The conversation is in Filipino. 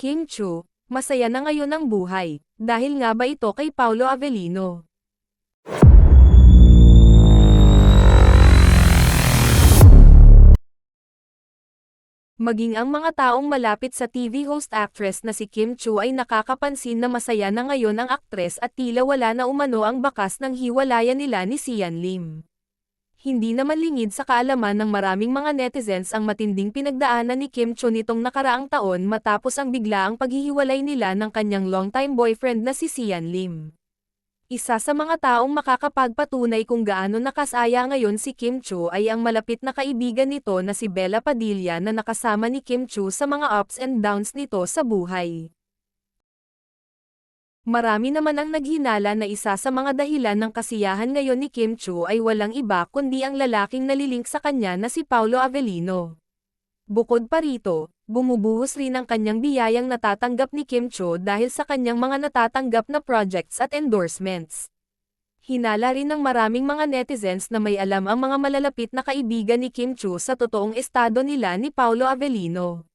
Kim Chiu, masaya na ngayon ang buhay, dahil nga ba ito kay Paolo Avellino? Maging ang mga taong malapit sa TV host actress na si Kim Chiu ay nakakapansin na masaya na ngayon ang aktres at tila wala na umano ang bakas ng hiwalayan nila ni Sian Lim. Hindi naman lingid sa kaalaman ng maraming mga netizens ang matinding pinagdaanan ni Kim Chiu nitong nakaraang taon matapos ang biglaang paghihiwalay nila ng kanyang longtime boyfriend na si Sian Lim. Isa sa mga taong makakapagpatunay kung gaano nakasaya ngayon si Kim Chiu ay ang malapit na kaibigan nito na si Bella Padilla na nakasama ni Kim Chiu sa mga ups and downs nito sa buhay. Marami naman ang naghinala na isa sa mga dahilan ng kasiyahan ngayon ni Kim Chiu ay walang iba kundi ang lalaking nalilink sa kanya na si Paolo Avellino. Bukod pa rito, bumubuhos rin ang kanyang biyayang natatanggap ni Kim Chiu dahil sa kanyang mga natatanggap na projects at endorsements. Hinala rin ng maraming mga netizens na may alam ang mga malalapit na kaibigan ni Kim Chiu sa totoong estado nila ni Paolo Avellino.